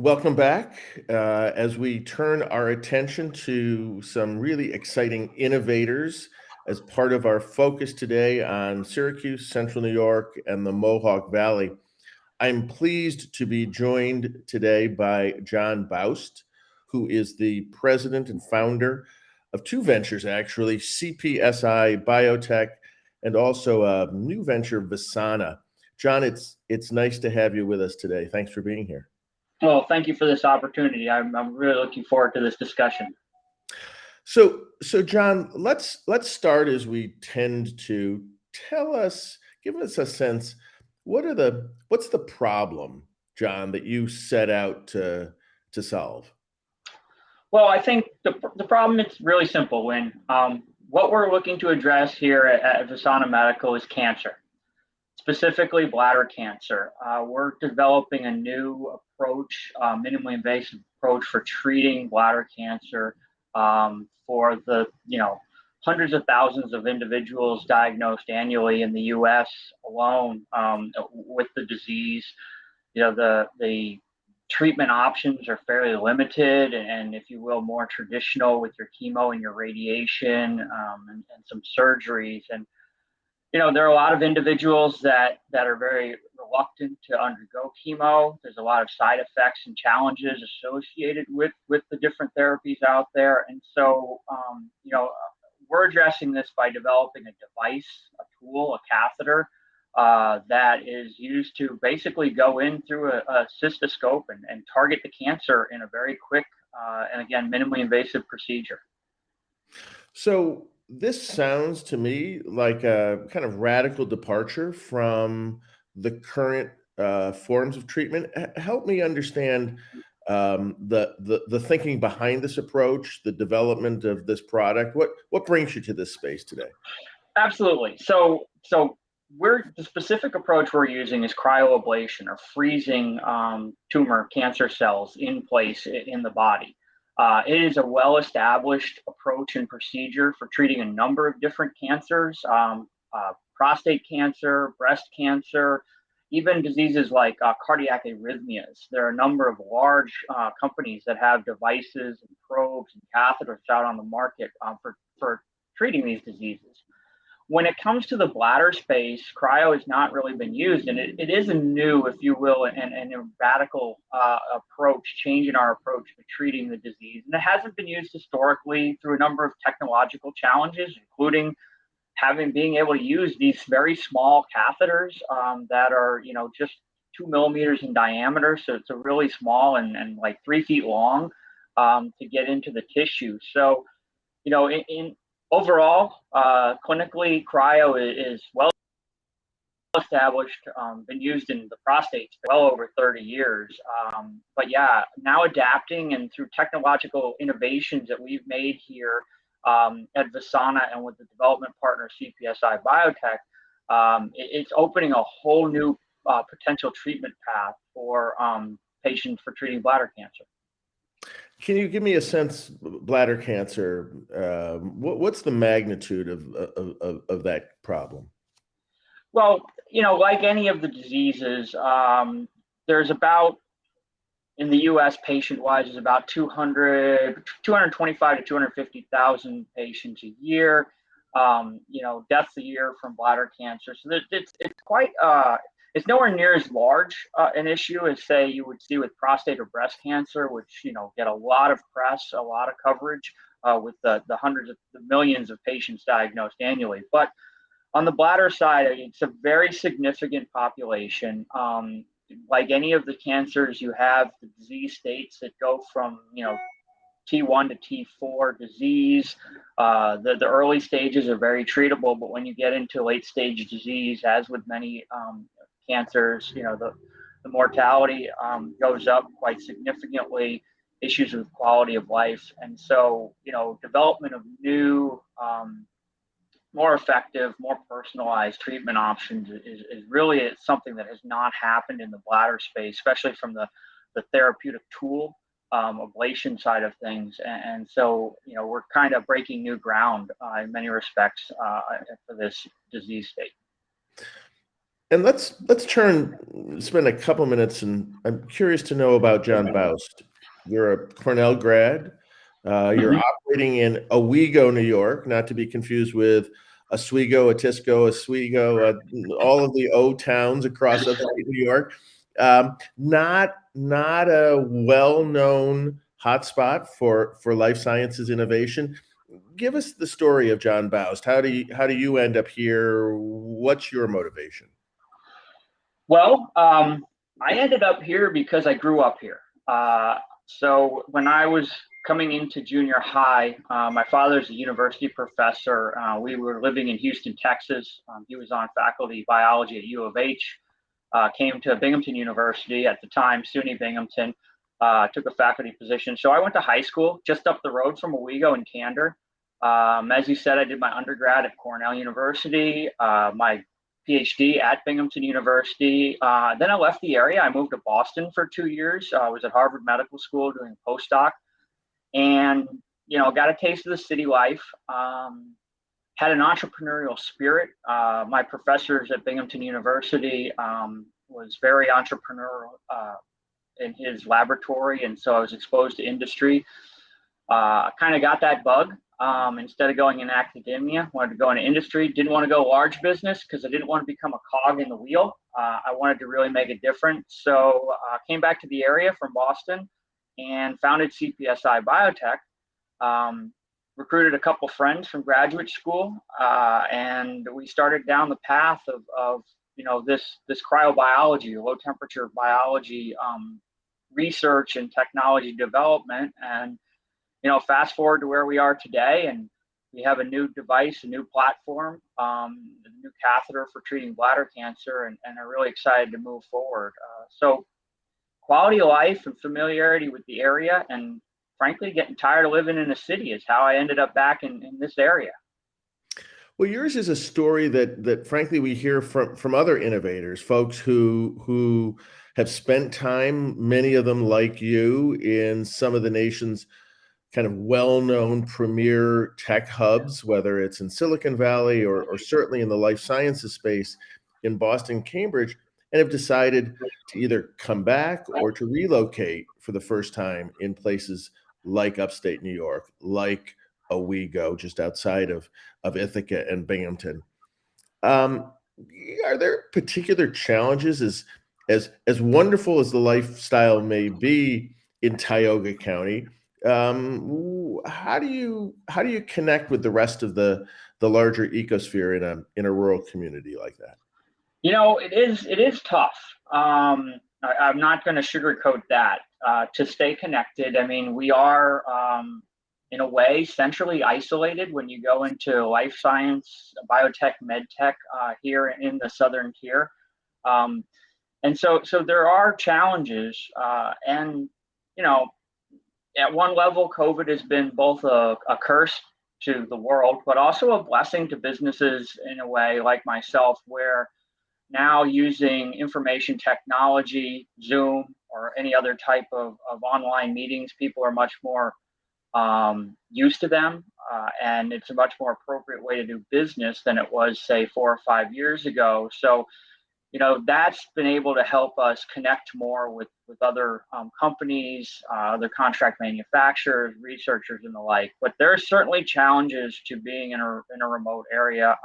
Welcome back as we turn our attention to some really exciting innovators as part of our focus today on Syracuse, Central New York, and the Mohawk Valley. I'm pleased to be joined today by John Baust, who is the president and founder of two ventures, actually, CPSI Biotech, and also a new venture, Vesana. John, it's nice to have you with us today. Thanks for being here. Well, thank you for this opportunity. I'm really looking forward to this discussion. So John, let's start as we tend to. Give us a sense. What's the problem, John, that you set out to solve? Well, I think the problem is really simple. What we're looking to address here at Vesana Medical is cancer, specifically bladder cancer. We're developing a new approach, minimally invasive approach for treating bladder cancer for the hundreds of thousands of individuals diagnosed annually in the U.S. alone with the disease. The treatment options are fairly limited and, if you will, more traditional with your chemo and your radiation and some surgeries. And there are a lot of individuals that are very reluctant to undergo chemo. There's a lot of side effects and challenges associated with the different therapies out there. And so, we're addressing this by developing a device, a tool, a catheter that is used to basically go in through a cystoscope and target the cancer in a very quick and, again, minimally invasive procedure. So this sounds to me like a kind of radical departure from the current forms of treatment. Help me understand the thinking behind this approach, the development of this product. What brings you to this space today? Absolutely. So the specific approach we're using is cryoablation, or freezing tumor cancer cells in place in the body. It is a well-established approach and procedure for treating a number of different cancers, prostate cancer, breast cancer, even diseases like cardiac arrhythmias. There are a number of large companies that have devices and probes and catheters out on the market for treating these diseases. When it comes to the bladder space, cryo has not really been used, and it is a new, if you will, and a radical approach, change in our approach to treating the disease. And it hasn't been used historically through a number of technological challenges, including being able to use these very small catheters that are, just 2 millimeters in diameter. So it's a really small and like 3 feet long to get into the tissue. So, in overall, clinically, cryo is well established, been used in the prostate for well over 30 years. But yeah, now adapting and through technological innovations that we've made here at Vesana and with the development partner CPSI Biotech, it's opening a whole new potential treatment path for patients for treating bladder cancer. Can you give me a sense, bladder cancer, what's the magnitude of that problem? Well, like any of the diseases, there's about, in the U.S. patient-wise, is about 225 to 250,000 patients a year. Deaths a year from bladder cancer. So it's quite it's nowhere near as large an issue as, say, you would see with prostate or breast cancer, which get a lot of press, a lot of coverage with the hundreds of the millions of patients diagnosed annually. But on the bladder side, it's a very significant population. Like any of the cancers, you have the disease states that go from T1 to T4 disease. The early stages are very treatable, but when you get into late stage disease, as with many cancers, the mortality goes up quite significantly, issues with quality of life. And so, development of new, more effective, more personalized treatment options is really something that has not happened in the bladder space, especially from the therapeutic tool ablation side of things. And so, we're kind of breaking new ground in many respects for this disease state. And spend a couple minutes, and I'm curious to know about John Baust. You're a Cornell grad. You're Mhm. operating in Owego, New York, not to be confused with Oswego, Atisco, Oswego, all of the O towns across upstate New York. Not a well-known hotspot for life sciences innovation. Give us the story of John Baust. How do you end up here? What's your motivation? Well, I ended up here because I grew up here. So when I was coming into junior high, my father's a university professor. We were living in Houston, Texas. He was on faculty biology at U of H. Came to Binghamton University at the time, SUNY Binghamton. Took a faculty position. So I went to high school just up the road from Owego in Candor. As you said, I did my undergrad at Cornell University. My PhD at Binghamton University. Then I left the area. I moved to Boston for 2 years. I was at Harvard Medical School doing a postdoc, and got a taste of the city life. Had an entrepreneurial spirit. My professors at Binghamton University was very entrepreneurial in his laboratory, and so I was exposed to industry. Kind of got that bug. Instead of going in academia, wanted to go into industry. Didn't want to go large business because I didn't want to become a cog in the wheel. I wanted to really make a difference. So came back to the area from Boston and founded CPSI Biotech. Recruited a couple friends from graduate school, and we started down the path of this cryobiology, low temperature biology research and technology development. And fast forward to where we are today, and we have a new device, a new platform, a new catheter for treating bladder cancer, and are really excited to move forward. So quality of life and familiarity with the area, and frankly, getting tired of living in a city is how I ended up back in this area. Well, yours is a story that frankly we hear from other innovators, folks who have spent time, many of them like you, in some of the nation's kind of well-known premier tech hubs, whether it's in Silicon Valley or certainly in the life sciences space in Boston, Cambridge, and have decided to either come back or to relocate for the first time in places like upstate New York, like Owego, just outside of Ithaca and Binghamton. Um, are there particular challenges as wonderful as the lifestyle may be in Tioga County? How do you connect with the rest of the larger ecosphere in a rural community like that? It is tough. I'm not going to sugarcoat that. To stay connected, I mean, we are in a way centrally isolated when you go into life science, biotech, medtech here in the southern tier. Um, and so there are challenges, and you know, at one level, COVID has been both a curse to the world, but also a blessing to businesses in a way like myself, where now using information technology, Zoom, or any other type of online meetings, people are much more used to them. And it's a much more appropriate way to do business than it was, say, 4 or 5 years ago. So, that's been able to help us connect more with other companies, other contract manufacturers, researchers, and the like. But there are certainly challenges to being in a remote area.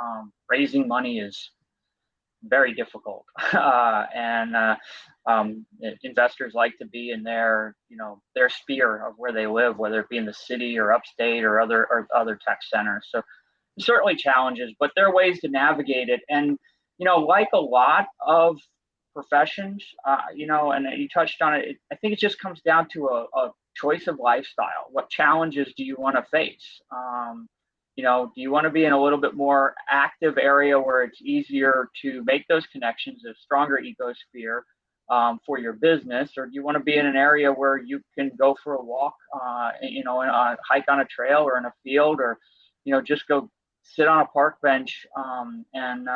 Raising money is very difficult, and investors like to be in their sphere of where they live, whether it be in the city or upstate or other tech centers. So certainly challenges, but there are ways to navigate it. And like a lot of professions, and you touched on it. I think it just comes down to a choice of lifestyle. What challenges do you want to face? Do you want to be in a little bit more active area where it's easier to make those connections, a stronger ecosphere for your business, or do you want to be in an area where you can go for a walk, and a hike on a trail or in a field, or just go sit on a park bench and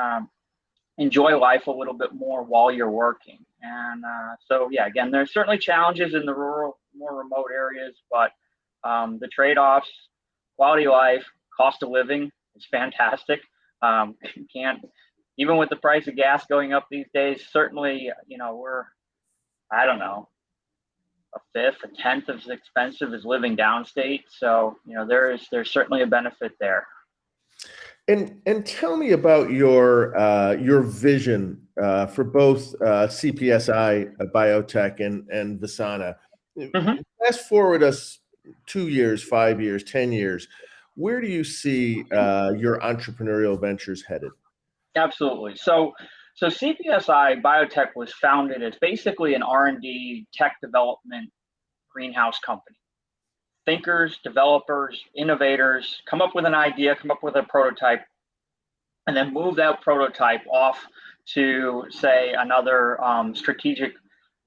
enjoy life a little bit more while you're working. And so, yeah, again, there's certainly challenges in the rural, more remote areas, but the trade-offs, quality of life, cost of living is fantastic. Can't even with the price of gas going up these days, certainly, we're, I don't know, a fifth, a tenth as expensive as living downstate. So, there's certainly a benefit there. And tell me about your vision for both CPSI Biotech and Vesana. Mm-hmm. Fast forward us 2 years, 5 years, 10 years. Where do you see your entrepreneurial ventures headed? Absolutely. So CPSI Biotech was founded as basically an R&D tech development greenhouse company. Thinkers, developers, innovators come up with an idea, come up with a prototype, and then move that prototype off to, say, another strategic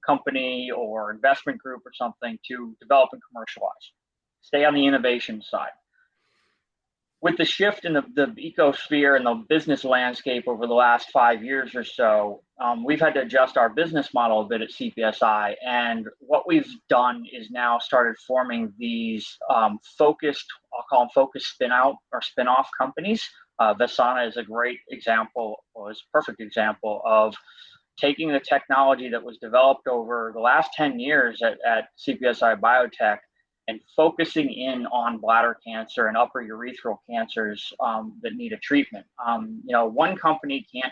company or investment group or something to develop and commercialize. Stay on the innovation side. With the shift in the ecosphere and the business landscape over the last 5 years or so, we've had to adjust our business model a bit at CPSI. And what we've done is now started forming these focused, I'll call them focused spin out or spin off companies. Vesana is a great example, or is a perfect example of taking the technology that was developed over the last 10 years at CPSI Biotech and focusing in on bladder cancer and upper urethral cancers that need a treatment. One company can't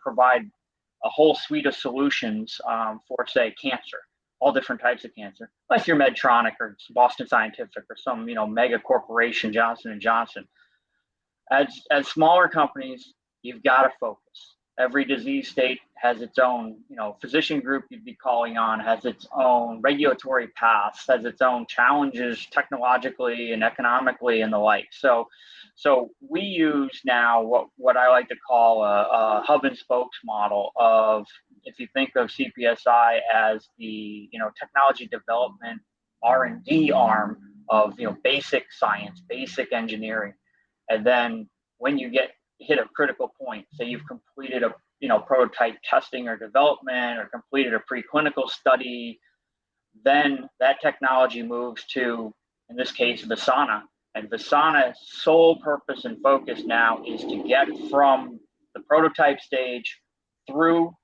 provide a whole suite of solutions for, say, cancer, all different types of cancer, unless you're Medtronic or Boston Scientific or some, mega corporation, Johnson and Johnson. As smaller companies, you've got to focus. Every disease state has its own, physician group you'd be calling on, has its own regulatory paths, has its own challenges technologically and economically and the like. So we use now what I like to call a hub and spokes model of, if you think of CPSI as the, technology development R&D arm of, basic science, basic engineering. And then when you hit a critical point, say you've completed a prototype testing or development or completed a preclinical study, then that technology moves to, in this case, Vesana. And Vesana's sole purpose and focus now is to get from the prototype stage through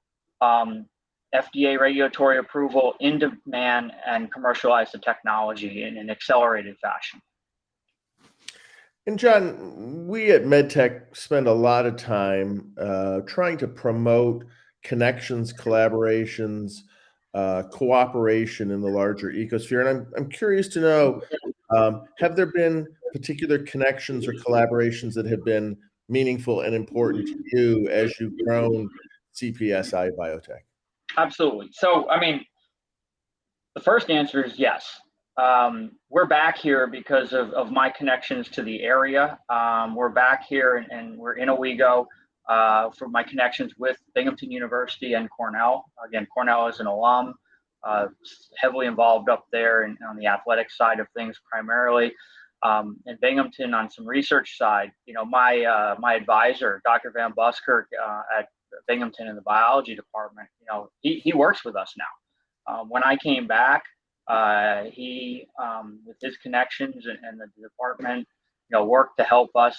FDA regulatory approval into man and commercialize the technology in an accelerated fashion. And John, we at MedTech spend a lot of time trying to promote connections, collaborations, cooperation in the larger ecosphere. And I'm curious to know, have there been particular connections or collaborations that have been meaningful and important to you as you've grown CPSI Biotech? Absolutely. So, the first answer is yes. We're back here because of my connections to the area. We're back here and we're in Owego for my connections with Binghamton University and Cornell. Again, Cornell is an alum, heavily involved up there and on the athletic side of things primarily. And Binghamton on some research side, my advisor, Dr. Van Buskirk at Binghamton in the biology department, he works with us now. When I came back, he, with his connections and the department, worked to help us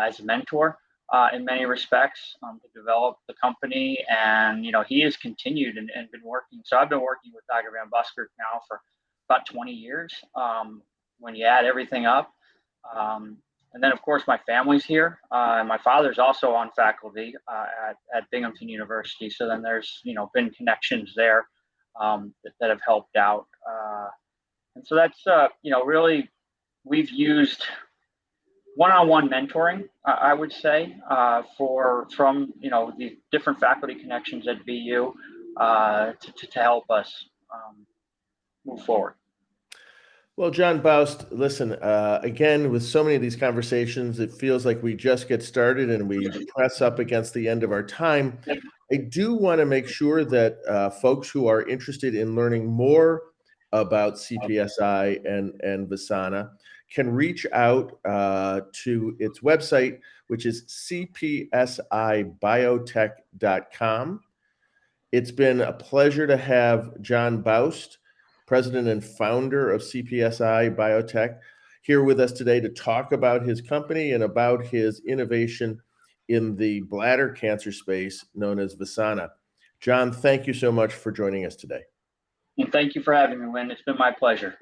as a mentor in many respects to develop the company. And, he has continued and been working. So I've been working with Dr. Van Buskirk now for about 20 years when you add everything up. And then, of course, my family's here. And my father's also on faculty at Binghamton University. So then there's, been connections there that have helped out. And so that's, really, we've used one-on-one mentoring, I would say, from the different faculty connections at BU to help us move forward. Well, John Baust, listen, again, with so many of these conversations, it feels like we just get started and we press up against the end of our time. I do want to make sure that folks who are interested in learning more about CPSI and Vesana can reach out to its website, which is cpsibiotech.com. It's been a pleasure to have John Baust, president and founder of CPSI Biotech, here with us today to talk about his company and about his innovation in the bladder cancer space known as Vesana. John, thank you so much for joining us today. And thank you for having me, Lynn. It's been my pleasure.